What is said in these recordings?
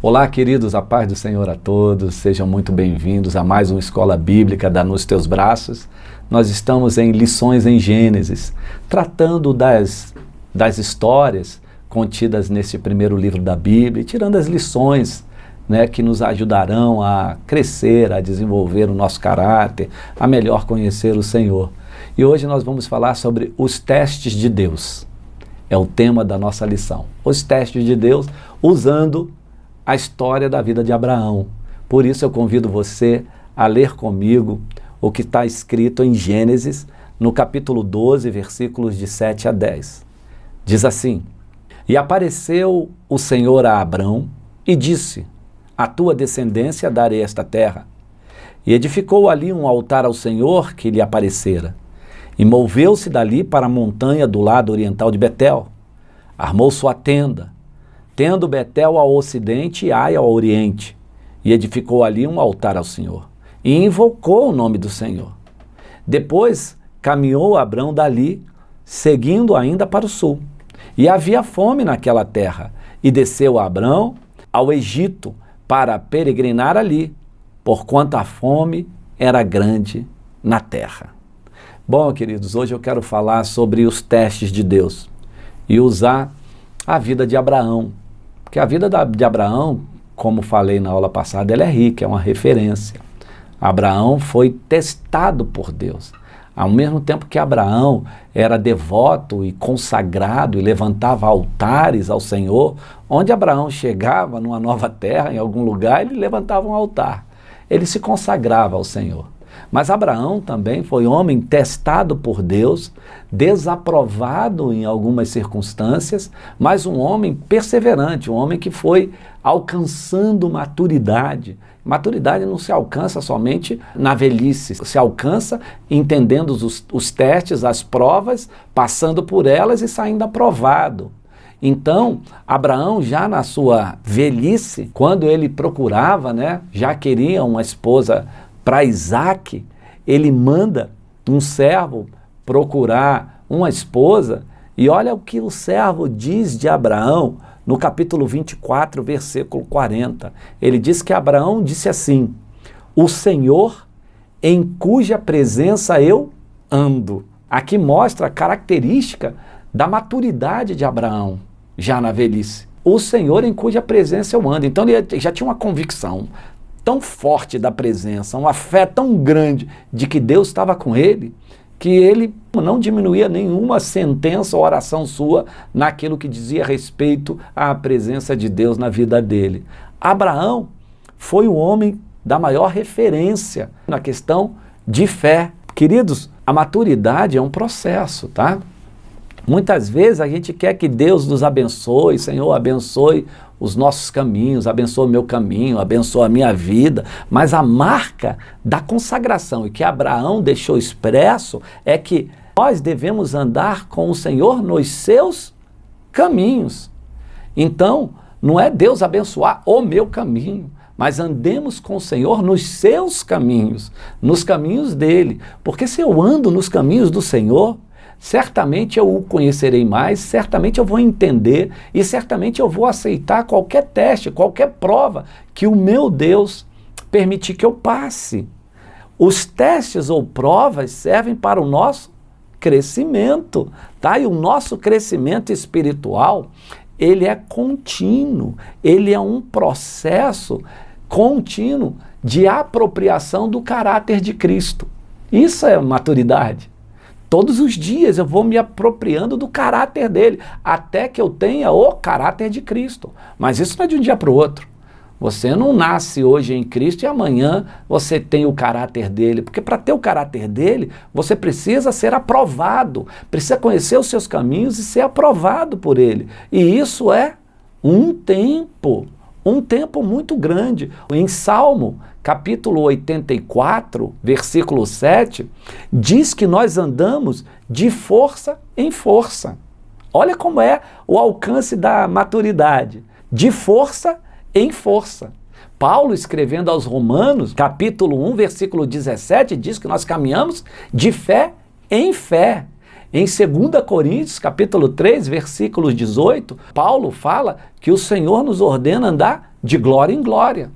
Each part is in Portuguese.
Olá, queridos, a paz do Senhor a todos, sejam muito bem-vindos a mais uma Escola Bíblica da Nos Teus Braços. Nós estamos em Lições em Gênesis, tratando das histórias contidas nesse primeiro livro da Bíblia, e tirando as lições, que nos ajudarão a crescer, a desenvolver o nosso caráter, a melhor conhecer o Senhor. E hoje nós vamos falar sobre os testes de Deus. É o tema da nossa lição. Os testes de Deus, usando a história da vida de Abraão. Por isso eu convido você a ler comigo o que está escrito em Gênesis, no capítulo 12, versículos de 7 a 10. Diz assim: E apareceu o Senhor a Abrão e disse: A tua descendência darei esta terra. E edificou ali um altar ao Senhor que lhe aparecera. E moveu-se dali para a montanha do lado oriental de Betel. Armou sua tenda, tendo Betel ao ocidente e Ai ao oriente. E edificou ali um altar ao Senhor. E invocou o nome do Senhor. Depois caminhou Abrão dali, seguindo ainda para o sul. E havia fome naquela terra. E desceu Abrão ao Egito para peregrinar ali, porquanto a fome era grande na terra. Bom, queridos, hoje eu quero falar sobre os testes de Deus e usar a vida de Abraão. Porque a vida de Abraão, como falei na aula passada, ela é rica, é uma referência. Abraão foi testado por Deus. Ao mesmo tempo que Abraão era devoto e consagrado e levantava altares ao Senhor, onde Abraão chegava numa nova terra, em algum lugar, ele levantava um altar. Ele se consagrava ao Senhor. Mas Abraão também foi homem testado por Deus, desaprovado em algumas circunstâncias, mas um homem perseverante, um homem que foi alcançando maturidade. Maturidade não se alcança somente na velhice, se alcança entendendo os testes, as provas, passando por elas e saindo aprovado. Então, Abraão já na sua velhice, quando ele procurava, já queria uma esposa para Isaac, ele manda um servo procurar uma esposa, e olha o que o servo diz de Abraão no capítulo 24, versículo 40. Ele diz que Abraão disse assim: O Senhor em cuja presença eu ando. Aqui mostra a característica da maturidade de Abraão, já na velhice. O Senhor em cuja presença eu ando. Então ele já tinha uma convicção tão forte da presença, uma fé tão grande de que Deus estava com ele, que ele não diminuía nenhuma sentença ou oração sua naquilo que dizia respeito à presença de Deus na vida dele. Abraão foi o homem da maior referência na questão de fé. Queridos, a maturidade é um processo, tá? Muitas vezes a gente quer que Deus nos abençoe, Senhor, abençoe os nossos caminhos, abençoa o meu caminho, abençoa a minha vida, mas a marca da consagração e que Abraão deixou expresso é que nós devemos andar com o Senhor nos seus caminhos. Então, não é Deus abençoar o meu caminho, mas andemos com o Senhor nos seus caminhos, nos caminhos dele, porque se eu ando nos caminhos do Senhor, certamente eu o conhecerei mais, certamente eu vou entender e certamente eu vou aceitar qualquer teste, qualquer prova que o meu Deus permitir que eu passe. Os testes ou provas servem para o nosso crescimento, tá? E o nosso crescimento espiritual, ele é contínuo, ele é um processo contínuo de apropriação do caráter de Cristo. Isso é maturidade. Todos os dias eu vou me apropriando do caráter dele, até que eu tenha o caráter de Cristo. Mas isso não é de um dia para o outro. Você não nasce hoje em Cristo e amanhã você tem o caráter dele, porque para ter o caráter dele, você precisa ser aprovado, precisa conhecer os seus caminhos e ser aprovado por ele. E isso é um tempo muito grande. Em Salmo, capítulo 84, versículo 7, diz que nós andamos de força em força. Olha como é o alcance da maturidade. De força em força. Paulo, escrevendo aos Romanos, capítulo 1, versículo 17, diz que nós caminhamos de fé em fé. Em 2 Coríntios, capítulo 3, versículo 18, Paulo fala que o Senhor nos ordena andar de glória em glória.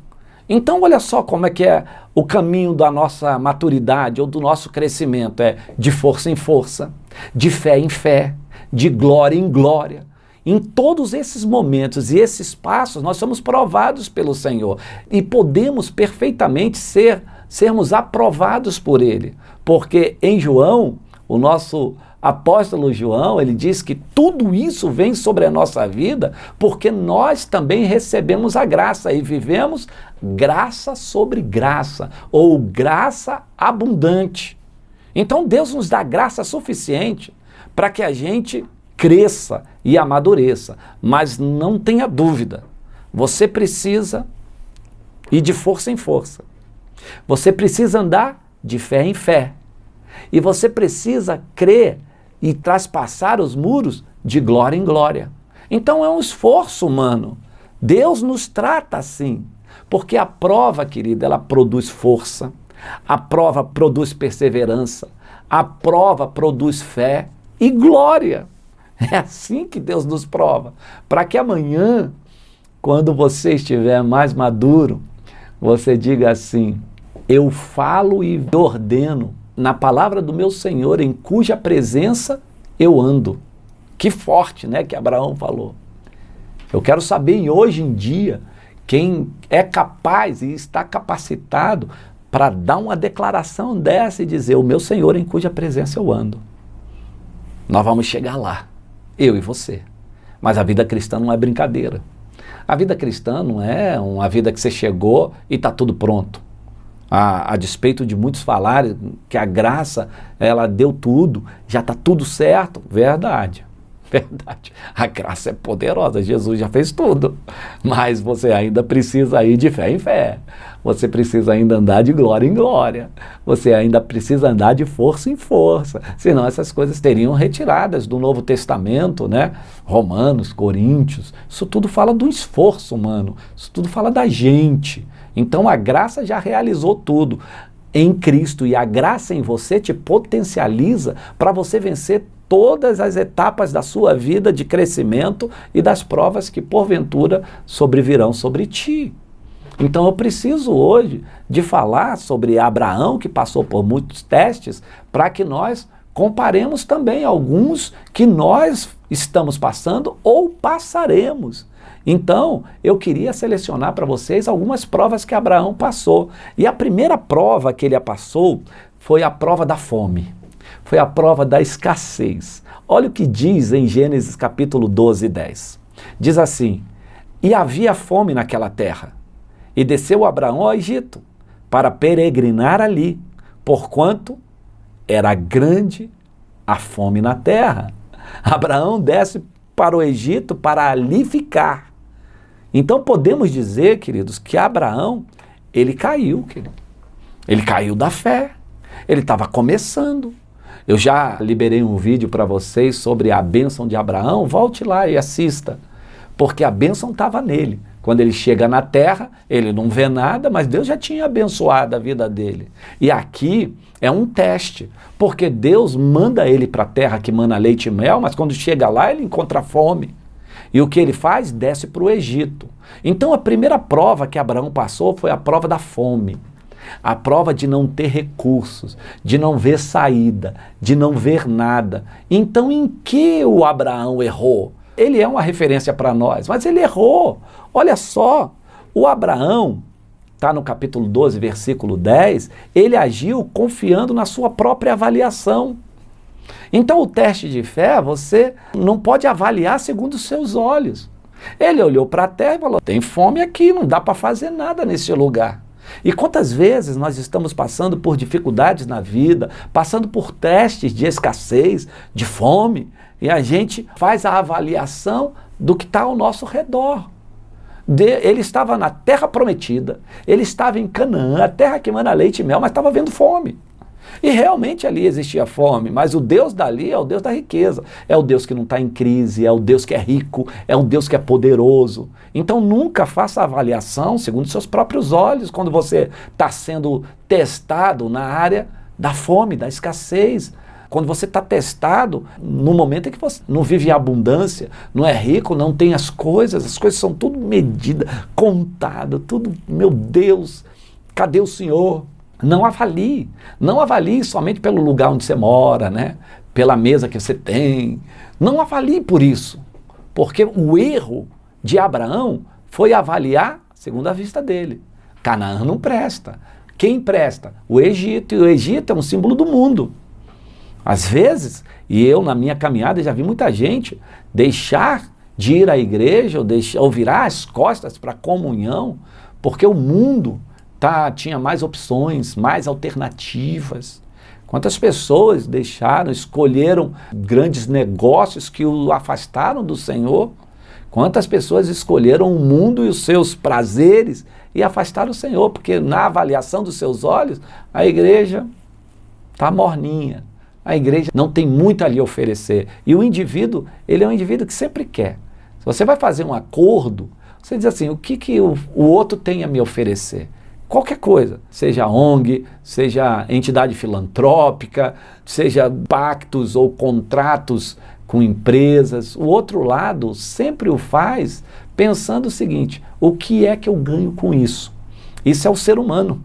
Então, olha só como é que é o caminho da nossa maturidade ou do nosso crescimento. É de força em força, de fé em fé, de glória em glória. Em todos esses momentos e esses passos, nós somos provados pelo Senhor e podemos perfeitamente sermos aprovados por Ele. Porque em João, o nosso apóstolo João, ele diz que tudo isso vem sobre a nossa vida porque nós também recebemos a graça e vivemos graça sobre graça, ou graça abundante. Então Deus nos dá graça suficiente para que a gente cresça e amadureça, mas não tenha dúvida, você precisa ir de força em força, você precisa andar de fé em fé, e você precisa crer e traspassar os muros de glória em glória. Então é um esforço humano. Deus nos trata assim, porque a prova, querida, ela produz força, a prova produz perseverança, a prova produz fé e glória. É assim que Deus nos prova, para que amanhã, quando você estiver mais maduro, você diga assim: eu falo e ordeno na palavra do meu Senhor, em cuja presença eu ando. Que forte, né, que Abraão falou. Eu quero saber hoje em dia quem é capaz e está capacitado para dar uma declaração dessa e dizer: o meu Senhor em cuja presença eu ando. Nós vamos chegar lá, eu e você. Mas a vida cristã não é brincadeira. A vida cristã não é uma vida que você chegou e está tudo pronto. A despeito de muitos falarem que a graça, ela deu tudo, já está tudo certo. Verdade, verdade. A graça é poderosa, Jesus já fez tudo. Mas você ainda precisa ir de fé em fé. Você precisa ainda andar de glória em glória. Você ainda precisa andar de força em força. Senão essas coisas teriam retiradas do Novo Testamento, né? Romanos, Coríntios, isso tudo fala do esforço humano. Isso tudo fala da gente. Então a graça já realizou tudo em Cristo, e a graça em você te potencializa para você vencer todas as etapas da sua vida de crescimento e das provas que porventura sobrevirão sobre ti. Então eu preciso hoje de falar sobre Abraão, que passou por muitos testes, para que nós comparemos também alguns que nós estamos passando ou passaremos. Então, eu queria selecionar para vocês algumas provas que Abraão passou. E a primeira prova que ele passou foi a prova da fome. Foi a prova da escassez. Olha o que diz em Gênesis capítulo 12, 10. Diz assim: e havia fome naquela terra, e desceu Abraão ao Egito, para peregrinar ali, porquanto era grande a fome na terra. Abraão desce para o Egito para ali ficar. Então podemos dizer, queridos, que Abraão, ele caiu, querido. Ele caiu da fé. Ele estava começando. Eu já liberei um vídeo para vocês sobre a bênção de Abraão. Volte lá e assista. Porque a bênção estava nele. Quando ele chega na terra, ele não vê nada, mas Deus já tinha abençoado a vida dele. E aqui é um teste, porque Deus manda ele para a terra que mana leite e mel, mas quando chega lá ele encontra fome. E o que ele faz? Desce para o Egito. Então a primeira prova que Abraão passou foi a prova da fome. A prova de não ter recursos, de não ver saída, de não ver nada. Então em que o Abraão errou? Ele é uma referência para nós, mas ele errou. Olha só, o Abraão, está no capítulo 12, versículo 10, ele agiu confiando na sua própria avaliação. Então o teste de fé, você não pode avaliar segundo os seus olhos. Ele olhou para a terra e falou: tem fome aqui, não dá para fazer nada nesse lugar. E quantas vezes nós estamos passando por dificuldades na vida, passando por testes de escassez, de fome, e a gente faz a avaliação do que está ao nosso redor. Ele estava na terra prometida, ele estava em Canaã, a terra que mana leite e mel, mas estava vendo fome. E realmente ali existia fome, mas o Deus dali é o Deus da riqueza, é o Deus que não está em crise, é o Deus que é rico, é o Deus que é poderoso. Então nunca faça avaliação segundo seus próprios olhos quando você está sendo testado na área da fome, da escassez. Quando você está testado, no momento em que você não vive em abundância, não é rico, não tem as coisas são tudo medidas, contadas, tudo, meu Deus, cadê o Senhor? Não avalie somente pelo lugar onde você mora, né? Pela mesa que você tem. Não avalie por isso, porque o erro de Abraão foi avaliar segundo a vista dele. Canaã não presta. Quem presta? O Egito, e o Egito é um símbolo do mundo. Às vezes, e eu na minha caminhada já vi muita gente deixar de ir à igreja ou virar as costas para a comunhão, porque o mundo tinha mais opções, mais alternativas. Quantas pessoas escolheram grandes negócios que o afastaram do Senhor? Quantas pessoas escolheram o mundo e os seus prazeres e afastaram o Senhor? Porque na avaliação dos seus olhos, a igreja está morninha. A igreja não tem muito a lhe oferecer. E o indivíduo, ele é um indivíduo que sempre quer. Se você vai fazer um acordo, você diz assim, o que o outro tem a me oferecer? Qualquer coisa, seja ONG, seja entidade filantrópica, seja pactos ou contratos com empresas. O outro lado sempre o faz pensando o seguinte, o que é que eu ganho com isso? Isso é o ser humano.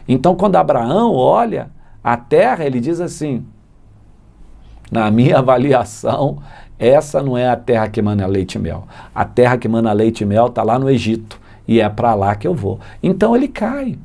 Então, quando Abraão olha a terra, ele diz assim, na minha avaliação, essa não é a terra que emana leite e mel. A terra que emana leite e mel está lá no Egito. E é para lá que eu vou. Então ele cai.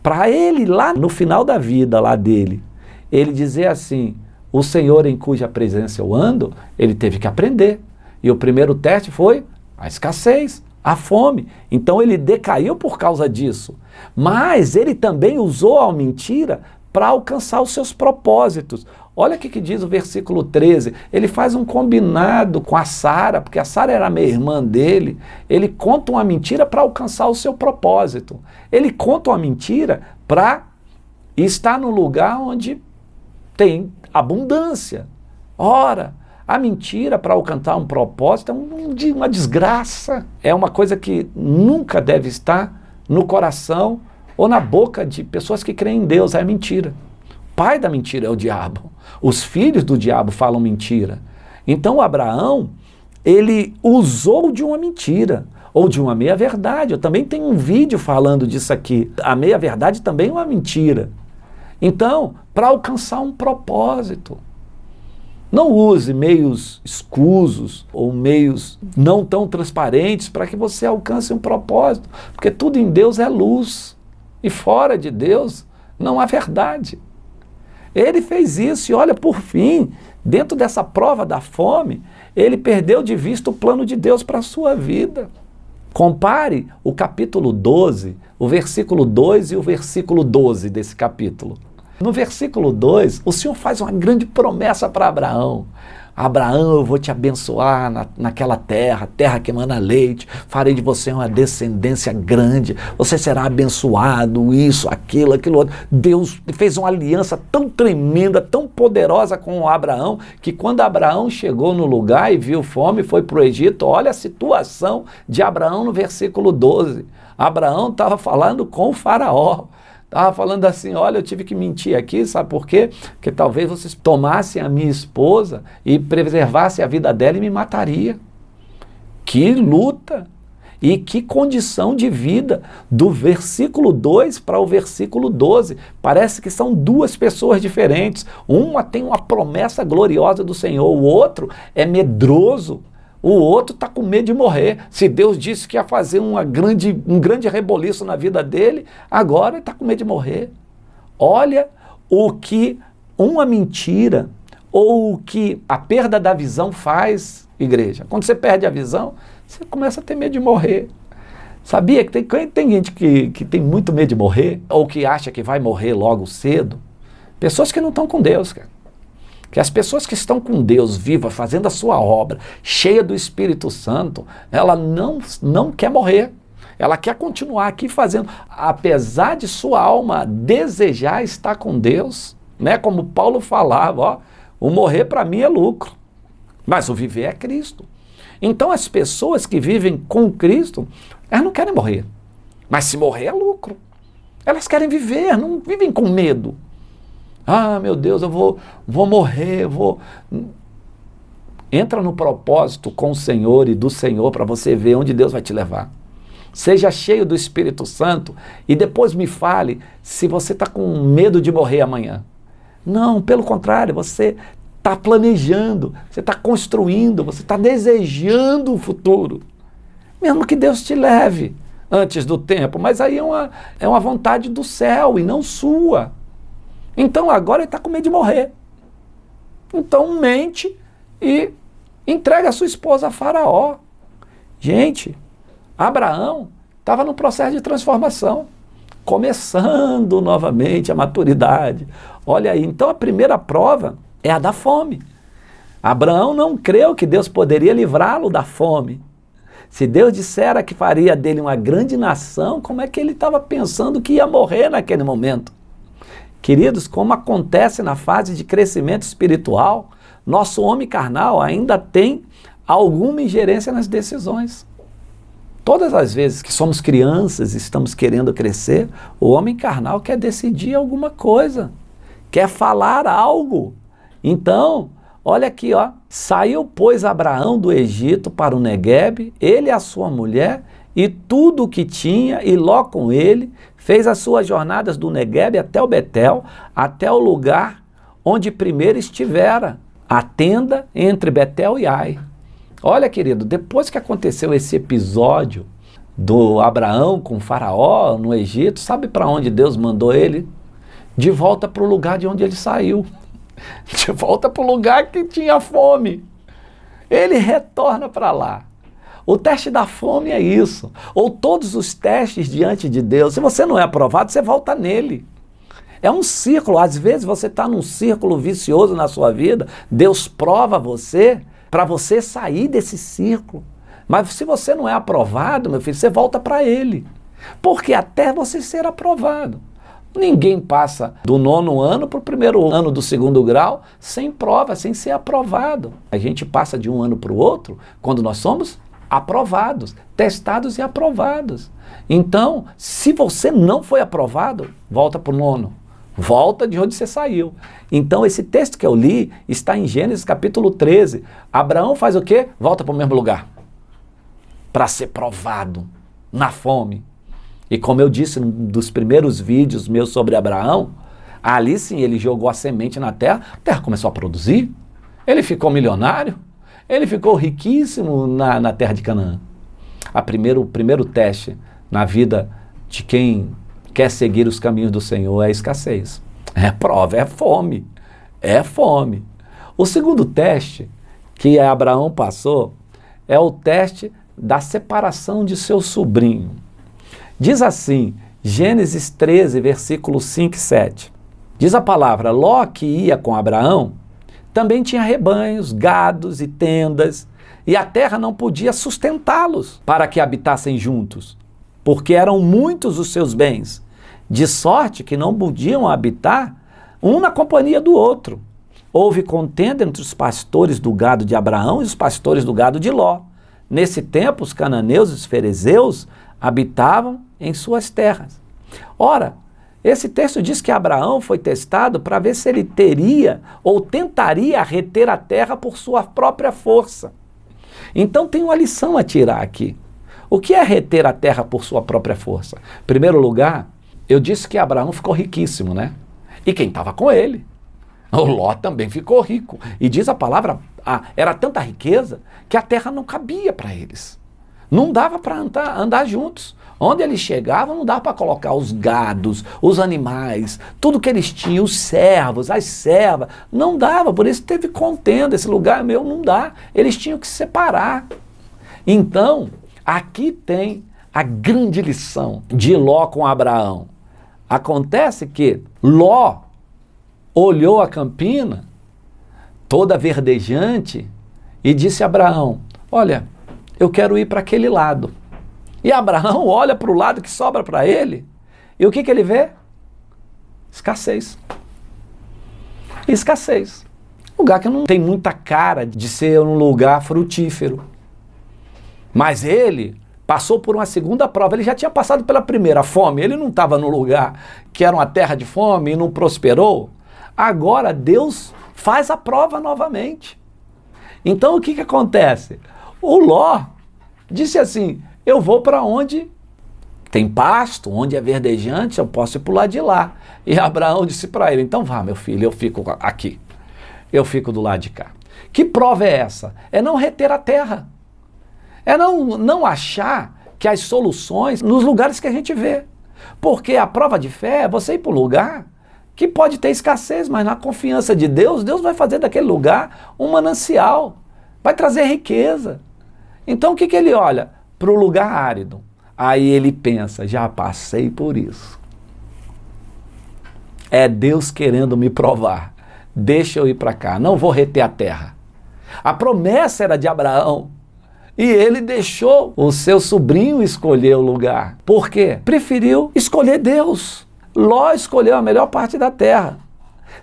Para ele, lá no final da vida lá dele, ele dizer assim, o Senhor em cuja presença eu ando, ele teve que aprender. E o primeiro teste foi a escassez, a fome. Então ele decaiu por causa disso. Mas ele também usou a mentira para alcançar os seus propósitos. Olha o que diz o versículo 13. Ele faz um combinado com a Sara, porque a Sara era meia-irmã dele. Ele conta uma mentira para alcançar o seu propósito. Ele conta uma mentira para estar no lugar onde tem abundância. Ora, a mentira para alcançar um propósito é uma desgraça. É uma coisa que nunca deve estar no coração ou na boca de pessoas que creem em Deus. É mentira. O pai da mentira é o diabo. Os filhos do diabo falam mentira. Então Abraão, ele usou de uma mentira, ou de uma meia-verdade. Eu também tenho um vídeo falando disso aqui. A meia-verdade também é uma mentira. Então, para alcançar um propósito, não use meios escusos ou meios não tão transparentes para que você alcance um propósito, porque tudo em Deus é luz, e fora de Deus não há verdade. Ele fez isso e olha, por fim, dentro dessa prova da fome, ele perdeu de vista o plano de Deus para a sua vida. Compare o capítulo 12, o versículo 2 e o versículo 12 desse capítulo. No versículo 2, o Senhor faz uma grande promessa para Abraão. Abraão, eu vou te abençoar naquela terra, terra que emana leite, farei de você uma descendência grande, você será abençoado, isso, aquilo outro. Deus fez uma aliança tão tremenda, tão poderosa com Abraão, que quando Abraão chegou no lugar e viu fome, foi para o Egito. Olha a situação de Abraão no versículo 12. Abraão estava falando com o faraó. Estava falando assim, olha, eu tive que mentir aqui, sabe por quê? Porque talvez vocês tomassem a minha esposa e preservassem a vida dela e me mataria. Que luta e que condição de vida, do versículo 2 para o versículo 12. Parece que são duas pessoas diferentes. Uma tem uma promessa gloriosa do Senhor, o outro é medroso. O outro está com medo de morrer. Se Deus disse que ia fazer um grande reboliço na vida dele, agora ele está com medo de morrer. Olha o que uma mentira ou o que a perda da visão faz, igreja. Quando você perde a visão, você começa a ter medo de morrer. Sabia que tem gente que tem muito medo de morrer ou que acha que vai morrer logo cedo? Pessoas que não estão com Deus, cara. Que as pessoas que estão com Deus viva, fazendo a sua obra, cheia do Espírito Santo, ela não quer morrer. Ela quer continuar aqui fazendo, apesar de sua alma desejar estar com Deus, né? Como Paulo falava, ó, o morrer para mim é lucro, mas o viver é Cristo. Então as pessoas que vivem com Cristo, elas não querem morrer, mas se morrer é lucro. Elas querem viver, não vivem com medo. Ah, meu Deus, eu vou morrer, Entra no propósito com o Senhor e do Senhor para você ver onde Deus vai te levar. Seja cheio do Espírito Santo e depois me fale se você está com medo de morrer amanhã. Não, pelo contrário, você está planejando, você está construindo, você está desejando o futuro. Mesmo que Deus te leve antes do tempo, mas aí é uma vontade do céu e não sua. Então agora ele está com medo de morrer. Então mente e entrega a sua esposa a Faraó. Gente, Abraão estava no processo de transformação, começando novamente a maturidade. Olha aí, então a primeira prova é a da fome. Abraão não creu que Deus poderia livrá-lo da fome. Se Deus dissera que faria dele uma grande nação, como é que ele estava pensando que ia morrer naquele momento? Queridos, como acontece na fase de crescimento espiritual, nosso homem carnal ainda tem alguma ingerência nas decisões. Todas as vezes que somos crianças e estamos querendo crescer, o homem carnal quer decidir alguma coisa, quer falar algo. Então, olha aqui, ó. Saiu, pois, Abraão do Egito para o Neguebe, ele e a sua mulher, e tudo o que tinha, e Ló com ele, fez as suas jornadas do Neguebe até o Betel, até o lugar onde primeiro estivera, a tenda entre Betel e Ai. Olha, querido, depois que aconteceu esse episódio do Abraão com o Faraó no Egito, sabe para onde Deus mandou ele? De volta para o lugar de onde ele saiu. De volta para o lugar que tinha fome. Ele retorna para lá. O teste da fome é isso. Ou todos os testes diante de Deus. Se você não é aprovado, você volta nele. É um círculo. Às vezes você está num círculo vicioso na sua vida. Deus prova você para você sair desse círculo. Mas se você não é aprovado, meu filho, você volta para ele. Porque até você ser aprovado. Ninguém passa do 9º ano para o 1º ano do 2º grau sem prova, sem ser aprovado. A gente passa de um ano para o outro quando nós somos aprovados, testados e aprovados. Então, se você não foi aprovado, volta para o 9º. Volta de onde você saiu. Então, esse texto que eu li está em Gênesis capítulo 13. Abraão faz o quê? Volta para o mesmo lugar. Para ser provado na fome. E como eu disse num dos primeiros vídeos meus sobre Abraão, ali sim ele jogou a semente na terra, a terra começou a produzir, ele ficou milionário, ele ficou riquíssimo na terra de Canaã. O primeiro teste na vida de quem quer seguir os caminhos do Senhor é a escassez. É prova, é fome. É fome. O segundo teste que Abraão passou é o teste da separação de seu sobrinho. Diz assim, Gênesis 13, versículos 5 e 7. Diz a palavra, Ló que ia com Abraão, também tinha rebanhos, gados e tendas, e a terra não podia sustentá-los para que habitassem juntos, porque eram muitos os seus bens, de sorte que não podiam habitar um na companhia do outro. Houve contenda entre os pastores do gado de Abraão e os pastores do gado de Ló. Nesse tempo, os cananeus e os ferezeus habitavam em suas terras. Ora, esse texto diz que Abraão foi testado para ver se ele teria ou tentaria reter a terra por sua própria força. Então tem uma lição a tirar aqui. O que é reter a terra por sua própria força? Em primeiro lugar, eu disse que Abraão ficou riquíssimo, né? E quem estava com ele? O Ló também ficou rico. E diz a palavra, era tanta riqueza que a terra não cabia para eles. Não dava para andar juntos. Onde eles chegavam, não dava para colocar os gados, os animais, tudo que eles tinham, os servos, as servas. Não dava, por isso teve contenda. Esse lugar é meu, não dá. Eles tinham que se separar. Então, aqui tem a grande lição de Ló com Abraão. Acontece que Ló olhou a campina, toda verdejante, e disse a Abraão, olha, eu quero ir para aquele lado. E Abraão olha para o lado que sobra para ele, e o que ele vê? Escassez. Escassez. Lugar que não tem muita cara de ser um lugar frutífero. Mas ele passou por uma segunda prova, ele já tinha passado pela primeira, a fome, ele não estava no lugar que era uma terra de fome e não prosperou. Agora Deus faz a prova novamente. Então o que acontece? O Ló disse assim, eu vou para onde tem pasto, onde é verdejante, eu posso ir para o lado de lá. E Abraão disse para ele, então vá meu filho, eu fico aqui. Eu fico do lado de cá. Que prova é essa? É não reter a terra. É não achar que as soluções nos lugares que a gente vê. Porque a prova de fé é você ir para um lugar que pode ter escassez, mas na confiança de Deus, Deus vai fazer daquele lugar um manancial, vai trazer riqueza. Então o que ele olha? Para o lugar árido. Aí ele pensa, já passei por isso. É Deus querendo me provar. Deixa eu ir para cá, não vou reter a terra. A promessa era de Abraão. E ele deixou o seu sobrinho escolher o lugar. Por quê? Preferiu escolher Deus. Ló escolheu a melhor parte da terra.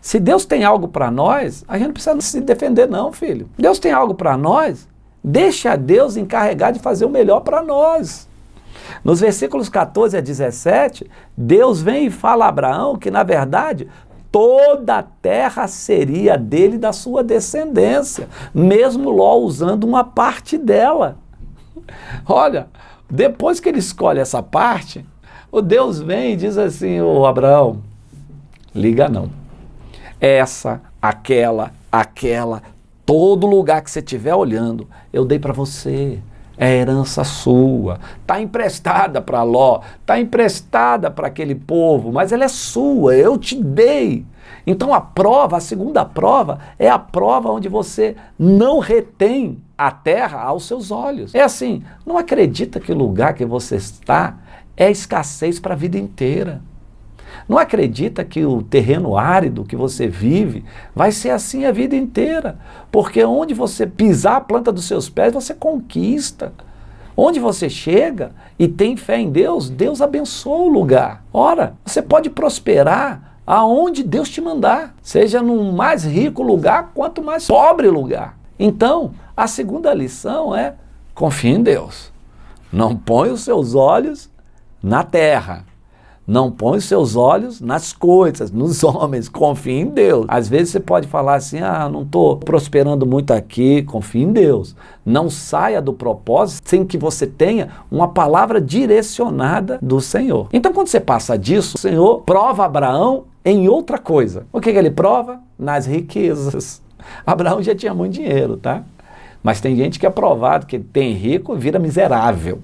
Se Deus tem algo para nós, a gente não precisa se defender não, filho. Deus tem algo para nós, deixa Deus encarregar de fazer o melhor para nós. Nos versículos 14 a 17, Deus vem e fala a Abraão que, na verdade, toda a terra seria dele e da sua descendência, mesmo Ló usando uma parte dela. Olha, depois que ele escolhe essa parte, o Deus vem e diz assim, ô Abraão, liga não. Essa, aquela, todo lugar que você estiver olhando, eu dei para você. É herança sua, está emprestada para Ló, está emprestada para aquele povo, mas ela é sua, eu te dei. Então a prova, a segunda prova, é a prova onde você não retém a terra aos seus olhos. É assim, não acredita que o lugar que você está é escassez para a vida inteira. Não acredita que o terreno árido que você vive vai ser assim a vida inteira. Porque onde você pisar a planta dos seus pés, você conquista. Onde você chega e tem fé em Deus, Deus abençoa o lugar. Ora, você pode prosperar aonde Deus te mandar. Seja no mais rico lugar, quanto mais pobre lugar. Então, a segunda lição é, confie em Deus. Não põe os seus olhos na terra. Não põe os seus olhos nas coisas, nos homens, confie em Deus. Às vezes você pode falar assim, não estou prosperando muito aqui, confie em Deus. Não saia do propósito sem que você tenha uma palavra direcionada do Senhor. Então quando você passa disso, o Senhor prova Abraão em outra coisa. O que ele prova? Nas riquezas. Abraão já tinha muito dinheiro, tá? Mas tem gente que é provado que tem rico e vira miserável.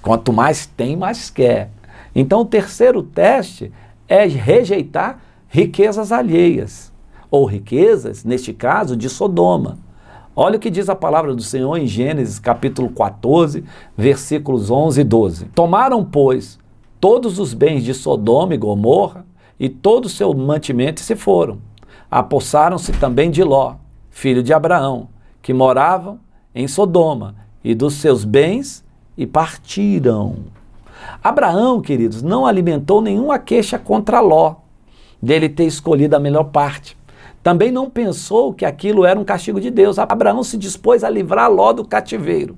Quanto mais tem, mais quer. Então o terceiro teste é rejeitar riquezas alheias, ou riquezas, neste caso, de Sodoma. Olha o que diz a palavra do Senhor em Gênesis capítulo 14, versículos 11 e 12. Tomaram, pois, todos os bens de Sodoma e Gomorra e todo o seu mantimento e se foram. Apossaram-se também de Ló, filho de Abraão, que moravam em Sodoma, e dos seus bens e partiram. Abraão, queridos, não alimentou nenhuma queixa contra Ló, dele ter escolhido a melhor parte. Também não pensou que aquilo era um castigo de Deus. Abraão se dispôs a livrar Ló do cativeiro.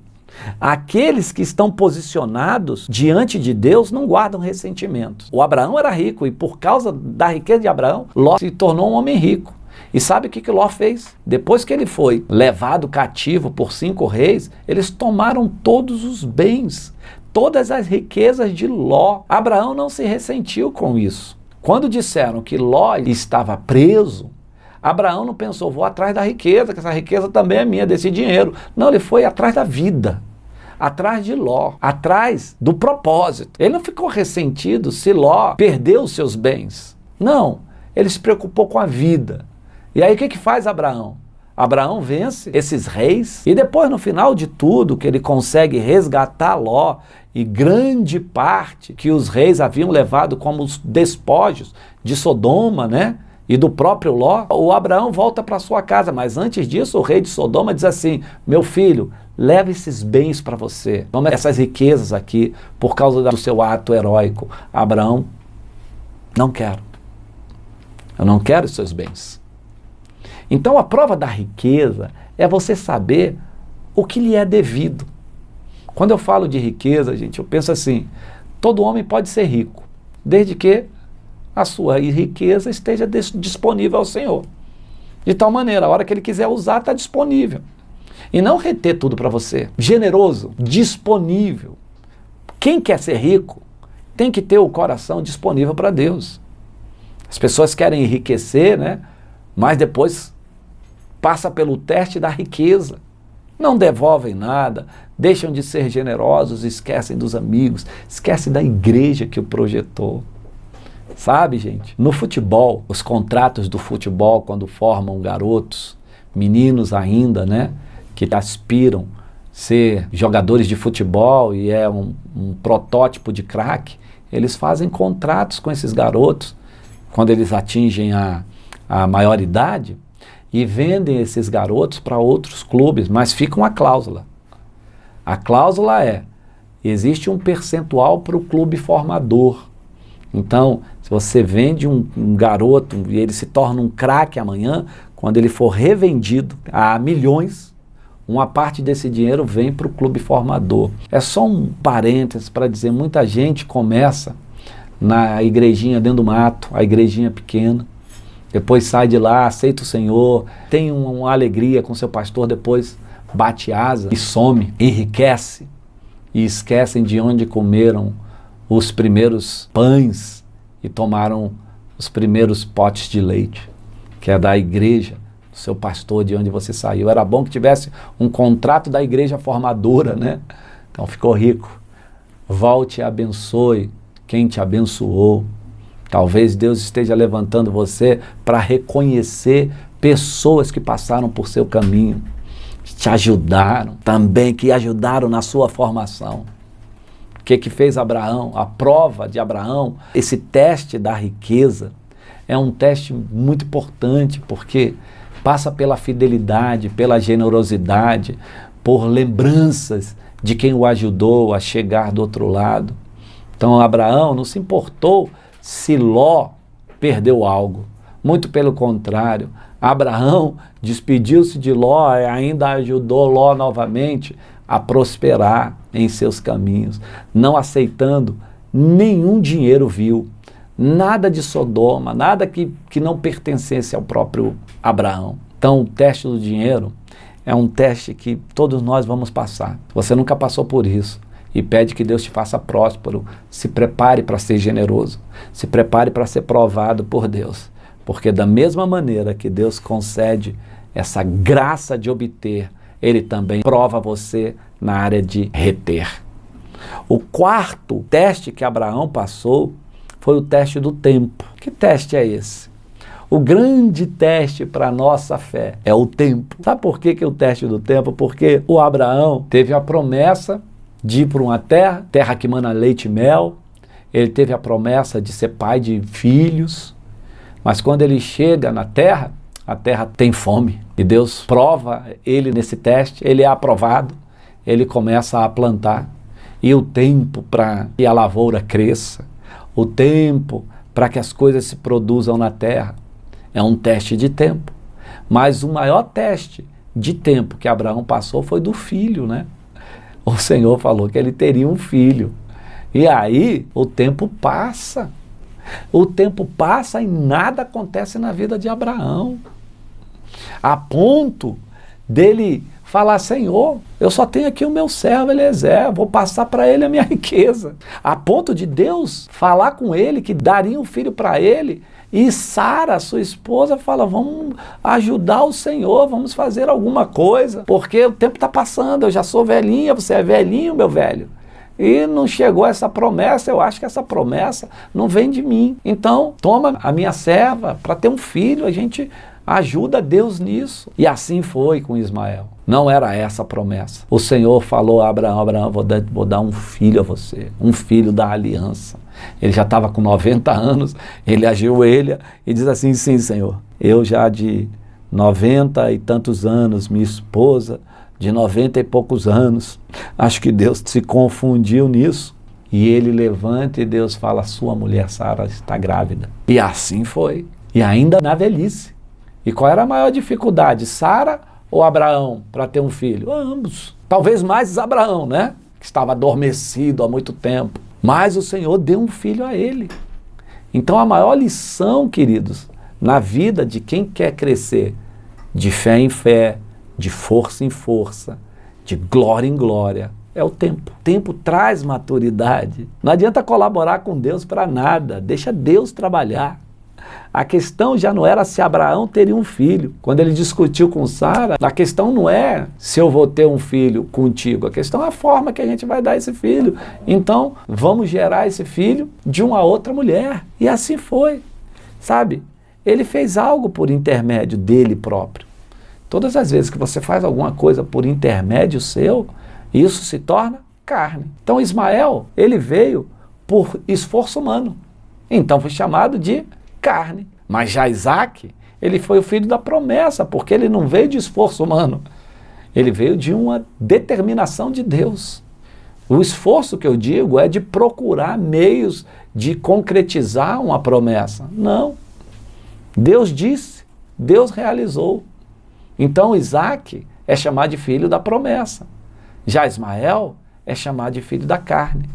Aqueles que estão posicionados diante de Deus não guardam ressentimentos. O Abraão era rico e por causa da riqueza de Abraão, Ló se tornou um homem rico. E sabe o que Ló fez? Depois que ele foi levado cativo por 5 reis, eles tomaram todos os bens, todas as riquezas de Ló. Abraão não se ressentiu com isso. Quando disseram que Ló estava preso, Abraão não pensou, vou atrás da riqueza, que essa riqueza também é minha, desse dinheiro. Não, ele foi atrás da vida, atrás de Ló, atrás do propósito. Ele não ficou ressentido se Ló perdeu os seus bens. Não, ele se preocupou com a vida. E aí o que faz Abraão? Abraão vence esses reis e depois, no final de tudo, que ele consegue resgatar Ló e grande parte que os reis haviam levado como os despojos de Sodoma, né? E do próprio Ló, o Abraão volta para sua casa, mas antes disso o rei de Sodoma diz assim, meu filho, leve esses bens para você, toma essas riquezas aqui por causa do seu ato heróico. Abraão, não quero, eu não quero os seus bens. Então a prova da riqueza é você saber o que lhe é devido. Quando eu falo de riqueza, gente, eu penso assim, todo homem pode ser rico, desde que a sua riqueza esteja disponível ao Senhor. De tal maneira, a hora que Ele quiser usar, está disponível. E não reter tudo para você. Generoso, disponível. Quem quer ser rico tem que ter o coração disponível para Deus. As pessoas querem enriquecer, né? Mas depois passa pelo teste da riqueza. Não devolvem nada, deixam de ser generosos, esquecem dos amigos, esquecem da igreja que o projetou. Sabe, gente? No futebol, os contratos do futebol, quando formam garotos, meninos ainda, né? Que aspiram ser jogadores de futebol e é um protótipo de craque, eles fazem contratos com esses garotos, quando eles atingem a maioridade, e vendem esses garotos para outros clubes, mas fica uma cláusula. A cláusula é, existe um percentual para o clube formador. Então, se você vende um garoto e ele se torna um craque amanhã, quando ele for revendido a milhões, uma parte desse dinheiro vem para o clube formador. É só um parênteses para dizer, muita gente começa na igrejinha dentro do mato, a igrejinha pequena, depois sai de lá, aceita o Senhor, tem uma alegria com seu pastor, depois bate asa e some, enriquece e esquecem de onde comeram os primeiros pães e tomaram os primeiros potes de leite, que é da igreja, do seu pastor, de onde você saiu. Era bom que tivesse um contrato da igreja formadora, né? Então ficou rico. Volte e abençoe quem te abençoou. Talvez Deus esteja levantando você para reconhecer pessoas que passaram por seu caminho, que te ajudaram, também que ajudaram na sua formação. O que fez Abraão? A prova de Abraão, esse teste da riqueza, é um teste muito importante, porque passa pela fidelidade, pela generosidade, por lembranças de quem o ajudou a chegar do outro lado. Então Abraão não se importou se Ló perdeu algo. Muito pelo contrário, Abraão despediu-se de Ló e ainda ajudou Ló novamente a prosperar em seus caminhos, não aceitando nenhum dinheiro vil, nada de Sodoma, nada que não pertencesse ao próprio Abraão. Então o teste do dinheiro é um teste que todos nós vamos passar. Você nunca passou por isso. E pede que Deus te faça próspero, se prepare para ser generoso, se prepare para ser provado por Deus, porque da mesma maneira que Deus concede essa graça de obter, Ele também prova você na área de reter. O quarto teste que Abraão passou foi o teste do tempo. Que teste é esse? O grande teste para a nossa fé é o tempo. Sabe por que é o teste do tempo? Porque o Abraão teve a promessa de ir para uma terra que mana leite e mel. Ele teve a promessa de ser pai de filhos, mas quando ele chega na terra, a terra tem fome. E Deus prova ele nesse teste, ele é aprovado, ele começa a plantar. E o tempo para que a lavoura cresça, o tempo para que as coisas se produzam na terra, é um teste de tempo. Mas o maior teste de tempo que Abraão passou foi do filho, né? O Senhor falou que ele teria um filho. E aí o tempo passa. O tempo passa e nada acontece na vida de Abraão. A ponto dele falar, Senhor, eu só tenho aqui o meu servo Eliezer, vou passar para ele a minha riqueza. A ponto de Deus falar com ele que daria um filho para ele. E Sara, sua esposa, fala, vamos ajudar o Senhor, vamos fazer alguma coisa, porque o tempo está passando, eu já sou velhinha, você é velhinho, meu velho. E não chegou essa promessa, eu acho que essa promessa não vem de mim. Então, toma a minha serva para ter um filho, a gente ajuda Deus nisso. E assim foi com Ismael. Não era essa a promessa. O Senhor falou a Abraão, Abraão, vou dar um filho a você, um filho da aliança. Ele já estava com 90 anos, ele ajoelha e diz assim, sim, Senhor, eu já de 90 e tantos anos, minha esposa de 90 e poucos anos, acho que Deus se confundiu nisso. E ele levanta e Deus fala, sua mulher Sara está grávida. E assim foi. E ainda na velhice. E qual era a maior dificuldade, Sara ou Abraão, para ter um filho? Ambos. Talvez mais Abraão, né? Que estava adormecido há muito tempo. Mas o Senhor deu um filho a ele. Então a maior lição, queridos, na vida de quem quer crescer de fé em fé, de força em força, de glória em glória, é o tempo. O tempo traz maturidade. Não adianta colaborar com Deus para nada, deixa Deus trabalhar. A questão já não era se Abraão teria um filho. Quando ele discutiu com Sara, a questão não é se eu vou ter um filho contigo, a questão é a forma que a gente vai dar esse filho. Então, vamos gerar esse filho de uma outra mulher. E assim foi, sabe? Ele fez algo por intermédio dele próprio. Todas as vezes que você faz alguma coisa por intermédio seu, isso se torna carne. Então Ismael, ele veio por esforço humano. Então foi chamado de carne. Mas já Isaac, ele foi o filho da promessa, porque ele não veio de esforço humano. Ele veio de uma determinação de Deus. O esforço que eu digo é de procurar meios de concretizar uma promessa. Não. Deus disse, Deus realizou. Então Isaac é chamado de filho da promessa. Já Ismael é chamado de filho da carne.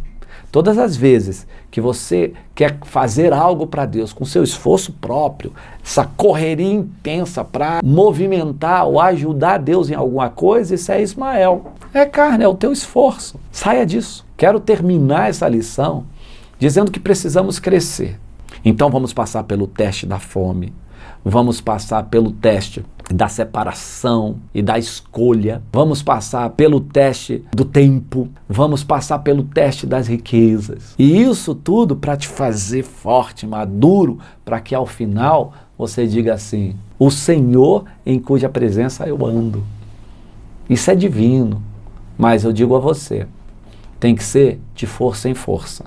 Todas as vezes que você quer fazer algo para Deus com seu esforço próprio, essa correria intensa para movimentar ou ajudar Deus em alguma coisa, isso é Ismael. É carne, é o teu esforço. Saia disso. Quero terminar essa lição dizendo que precisamos crescer. Então vamos passar pelo teste da fome, vamos passar pelo teste da separação e da escolha, vamos passar pelo teste do tempo, vamos passar pelo teste das riquezas. E isso tudo para te fazer forte, maduro, para que ao final você diga assim: o Senhor em cuja presença eu ando. Isso é divino, mas eu digo a você, tem que ser de força em força.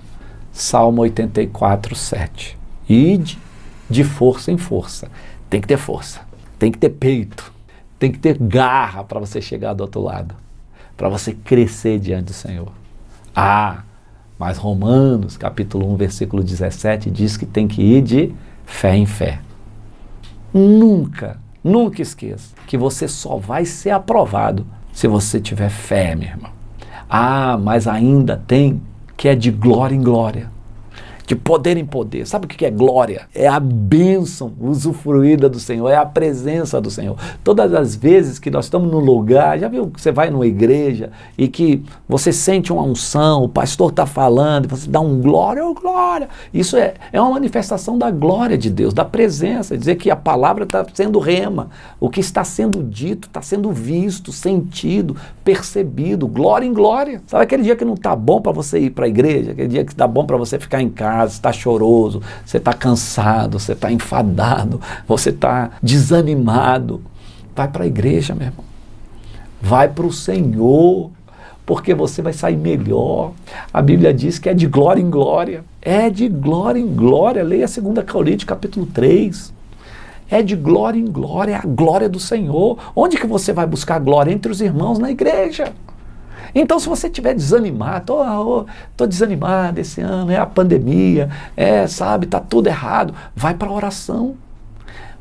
Salmo 84, 7. Ide de força em força. Tem que ter força, tem que ter peito, tem que ter garra para você chegar do outro lado, para você crescer diante do Senhor. Mas Romanos, capítulo 1, versículo 17, diz que tem que ir de fé em fé. Nunca esqueça que você só vai ser aprovado se você tiver fé, meu irmão. Mas ainda tem que é de glória em glória, de poder em poder. Sabe o que é glória? É a bênção usufruída do Senhor, é a presença do Senhor. Todas as vezes que nós estamos num lugar, já viu que você vai numa igreja e que você sente uma unção, o pastor está falando, e você dá um glória, oh glória. Isso é uma manifestação da glória de Deus, da presença, dizer que a palavra está sendo rema, o que está sendo dito, está sendo visto, sentido, percebido, glória em glória. Sabe aquele dia que não está bom para você ir para a igreja, aquele dia que está bom para você ficar em casa, você está choroso, você está cansado, você está enfadado, você está desanimado, vai para a igreja, meu irmão. Vai para o Senhor, porque você vai sair melhor. A Bíblia diz que é de glória em glória. É de glória em glória. Leia 2 Coríntios, capítulo 3. É de glória em glória, é a glória do Senhor. Onde que você vai buscar glória? Entre os irmãos na igreja. Então, se você estiver desanimado, estou desanimado esse ano, é a pandemia, sabe, está tudo errado, vai para a oração,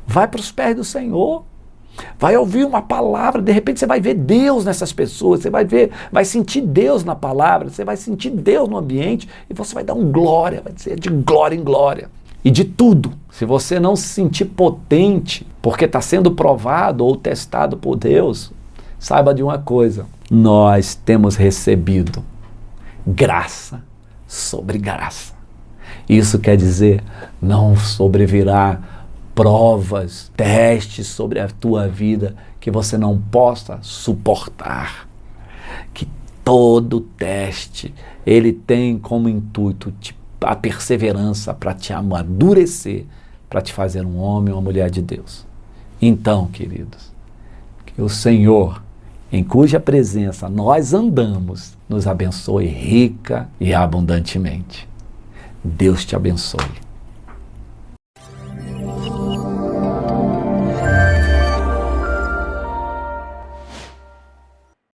vai para os pés do Senhor, vai ouvir uma palavra, de repente você vai ver Deus nessas pessoas, você vai sentir Deus na palavra, você vai sentir Deus no ambiente e você vai dar um glória, vai dizer de glória em glória. E de tudo, se você não se sentir potente, porque está sendo provado ou testado por Deus, saiba de uma coisa: nós temos recebido graça sobre graça. Isso quer dizer, não sobrevirá provas, testes sobre a tua vida que você não possa suportar. Que todo teste, ele tem como intuito a perseverança para te amadurecer, para te fazer um homem ou uma mulher de Deus. Então, queridos, que o Senhor, em cuja presença nós andamos, nos abençoe rica e abundantemente. Deus te abençoe.